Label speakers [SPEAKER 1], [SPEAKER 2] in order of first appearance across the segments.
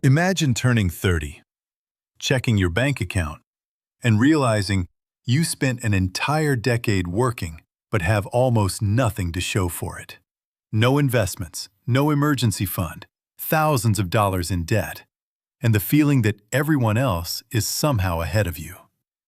[SPEAKER 1] Imagine turning 30, checking your bank account, and realizing you spent an entire decade working but have almost nothing to show for it. No investments, no emergency fund, thousands of dollars in debt, and the feeling that everyone else is somehow ahead of you.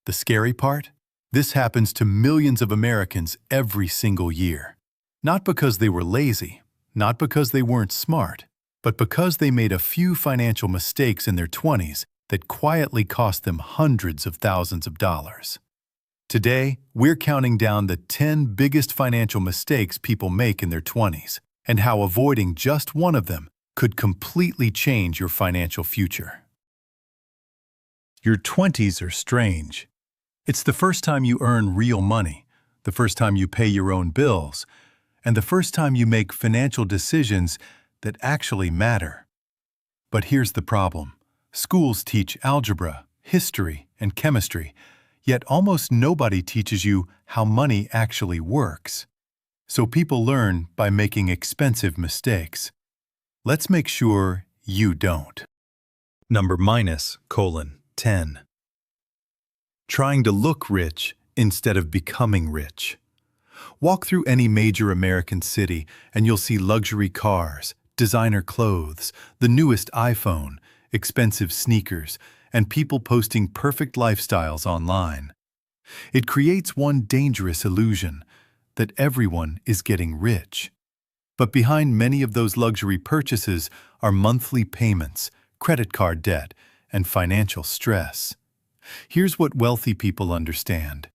[SPEAKER 1] The scary part? This happens to millions of Americans every single year. Not because they were lazy, not because they weren't smart, but because they made a few financial mistakes in their 20s that quietly cost them hundreds of thousands of dollars. Today, we're counting down the 10 biggest financial mistakes people make in their 20s and how avoiding just one of them could completely change your financial future. Your 20s are strange. It's the first time you earn real money, the first time you pay your own bills, and the first time you make financial decisions that actually matter. But here's the problem. Schools teach algebra, history, and chemistry, yet almost nobody teaches you how money actually works. So people learn by making expensive mistakes. Let's make sure you don't. -10. Trying to look rich instead of becoming rich. Walk through any major American city and you'll see luxury cars, designer clothes, the newest iPhone, expensive sneakers, and people posting perfect lifestyles online. It creates one dangerous illusion, that everyone is getting rich. But behind many of those luxury purchases are monthly payments, credit card debt, and financial stress. Here's what wealthy people understand.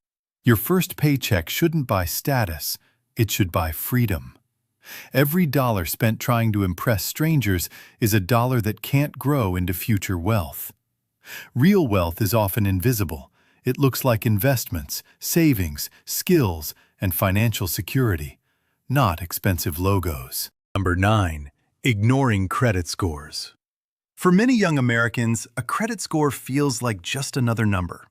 [SPEAKER 1] Your first paycheck shouldn't buy status, it should buy freedom. Every dollar spent trying to impress strangers is a dollar that can't grow into future wealth. Real wealth is often invisible. It looks like investments, savings, skills, and financial security, not expensive logos. 9. Ignoring credit scores. For many young Americans, a credit score feels like just another number.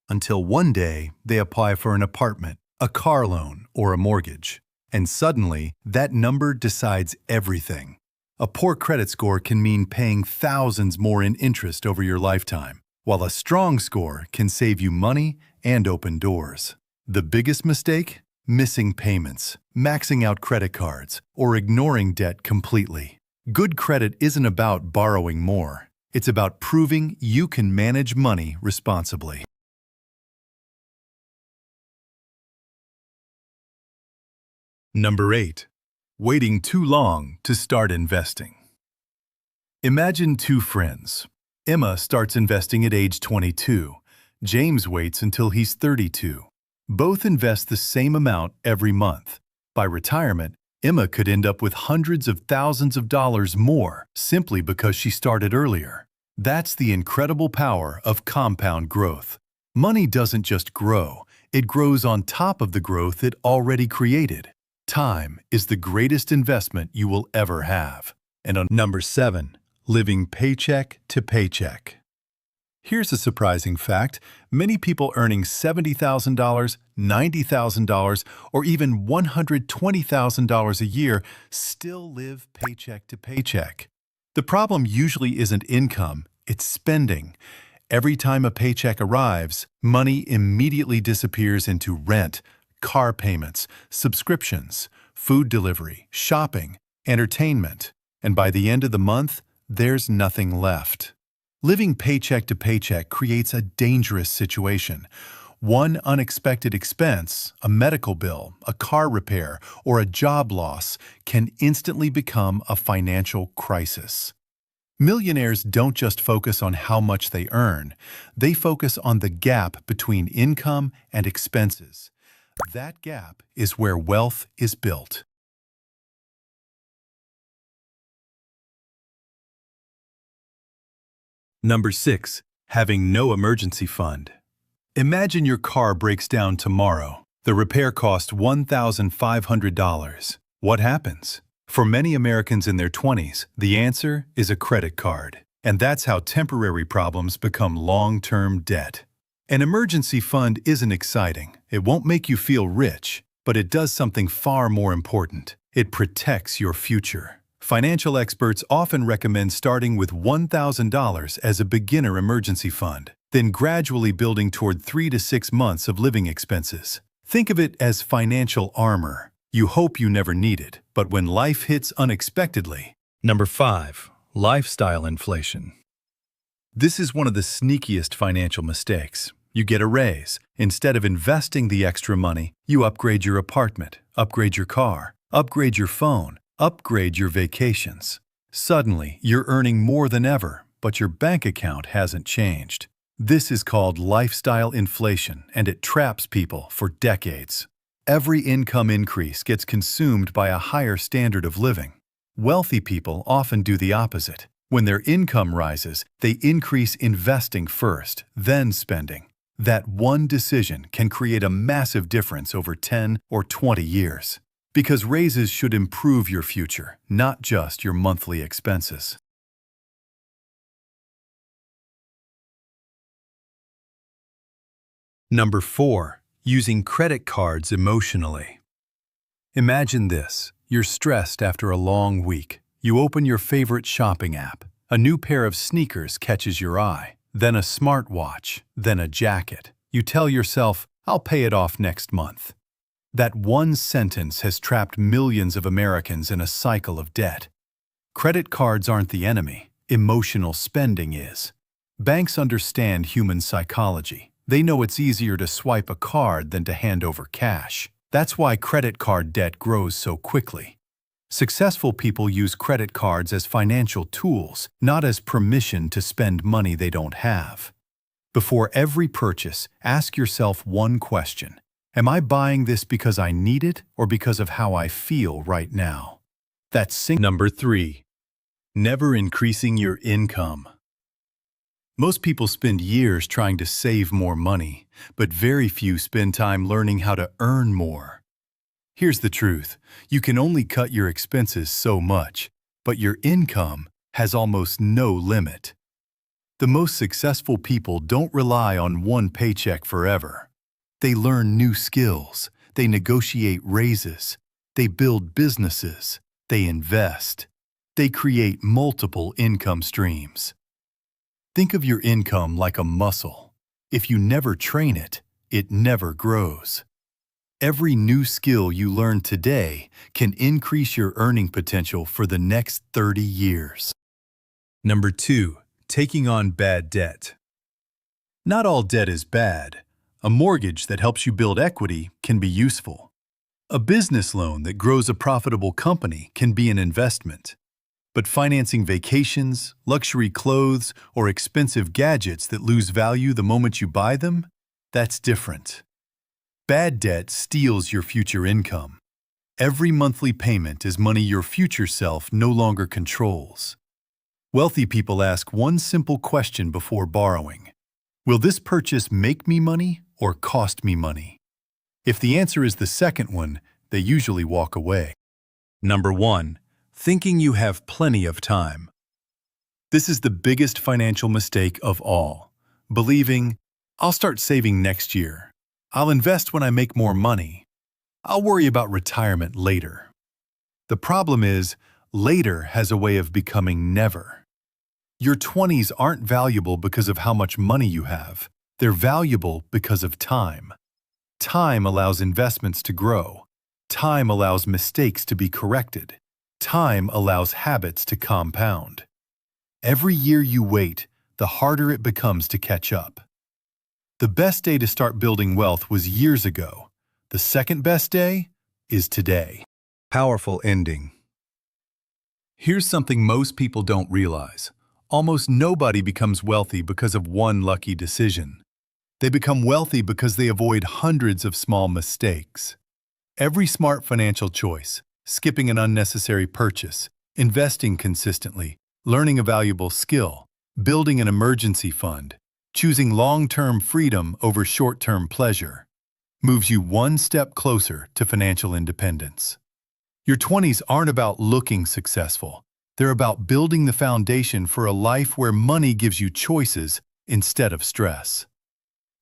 [SPEAKER 1] Until one day, they apply for an apartment, a car loan, or a mortgage. And suddenly, that number decides everything. A poor credit score can mean paying thousands more in interest over your lifetime, while a strong score can save you money and open doors. The biggest mistake? Missing payments, maxing out credit cards, or ignoring debt completely. Good credit isn't about borrowing more. It's about proving you can manage money responsibly. 8. Waiting too long to start investing. Imagine two friends. Emma starts investing at age 22. James waits until he's 32. Both invest the same amount every month. By retirement, Emma could end up with hundreds of thousands of dollars more simply because she started earlier. That's the incredible power of compound growth. Money doesn't just grow, it grows on top of the growth it already created. Time is the greatest investment you will ever have. And on 7, living paycheck to paycheck. Here's a surprising fact. Many people earning $70,000, $90,000, or even $120,000 a year still live paycheck to paycheck. The problem usually isn't income, it's spending. Every time a paycheck arrives, money immediately disappears into rent, car payments, subscriptions, food delivery, shopping, entertainment, and by the end of the month, there's nothing left. Living paycheck to paycheck creates a dangerous situation. One unexpected expense, a medical bill, a car repair, or a job loss, can instantly become a financial crisis. Millionaires don't just focus on how much they earn, they focus on the gap between income and expenses. That gap is where wealth is built. 6. Having no emergency fund. Imagine your car breaks down tomorrow. The repair costs $1,500. What happens? For many Americans in their 20s, the answer is a credit card. And that's how temporary problems become long-term debt. An emergency fund isn't exciting. It won't make you feel rich, but it does something far more important. It protects your future. Financial experts often recommend starting with $1,000 as a beginner emergency fund, then gradually building toward 3 to 6 months of living expenses. Think of it as financial armor. You hope you never need it, but when life hits unexpectedly. Number 5. Lifestyle inflation. This is one of the sneakiest financial mistakes. You get a raise. Instead of investing the extra money, you upgrade your apartment, upgrade your car, upgrade your phone, upgrade your vacations. Suddenly, you're earning more than ever, but your bank account hasn't changed. This is called lifestyle inflation, and it traps people for decades. Every income increase gets consumed by a higher standard of living. Wealthy people often do the opposite. When their income rises, they increase investing first, then spending. That one decision can create a massive difference over 10 or 20 years. Because raises should improve your future, not just your monthly expenses. Number 4. Using credit cards emotionally. Imagine this. You're stressed after a long week. You open your favorite shopping app. A new pair of sneakers catches your eye, then a smartwatch, then a jacket. You tell yourself, I'll pay it off next month. That one sentence has trapped millions of Americans in a cycle of debt. Credit cards aren't the enemy. Emotional spending is. Banks understand human psychology. They know it's easier to swipe a card than to hand over cash. That's why credit card debt grows so quickly. Successful people use credit cards as financial tools, not as permission to spend money they don't have. Before every purchase, ask yourself one question. Am I buying this because I need it or because of how I feel right now? Number 3. Never increasing your income. Most people spend years trying to save more money, but very few spend time learning how to earn more. Here's the truth. You can only cut your expenses so much, but your income has almost no limit. The most successful people don't rely on one paycheck forever. They learn new skills, they negotiate raises, they build businesses, they invest, they create multiple income streams. Think of your income like a muscle. If you never train it, it never grows. Every new skill you learn today can increase your earning potential for the next 30 years. Number 2. Taking on bad debt. Not all debt is bad. A mortgage that helps you build equity can be useful. A business loan that grows a profitable company can be an investment. But financing vacations, luxury clothes, or expensive gadgets that lose value the moment you buy them, that's different. Bad debt steals your future income. Every monthly payment is money your future self no longer controls. Wealthy people ask one simple question before borrowing. Will this purchase make me money or cost me money? If the answer is the second one, they usually walk away. Number 1. Thinking you have plenty of time. This is the biggest financial mistake of all. Believing, I'll start saving next year. I'll invest when I make more money. I'll worry about retirement later. The problem is, later has a way of becoming never. Your 20s aren't valuable because of how much money you have. They're valuable because of time. Time allows investments to grow. Time allows mistakes to be corrected. Time allows habits to compound. Every year you wait, the harder it becomes to catch up. The best day to start building wealth was years ago. The second best day is today. Powerful ending. Here's something most people don't realize. Almost nobody becomes wealthy because of one lucky decision. They become wealthy because they avoid hundreds of small mistakes. Every smart financial choice, skipping an unnecessary purchase, investing consistently, learning a valuable skill, building an emergency fund, choosing long-term freedom over short-term pleasure, moves you one step closer to financial independence. Your 20s aren't about looking successful. They're about building the foundation for a life where money gives you choices instead of stress.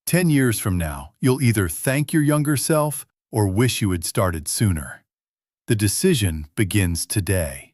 [SPEAKER 1] 10 years from now, you'll either thank your younger self or wish you had started sooner. The decision begins today.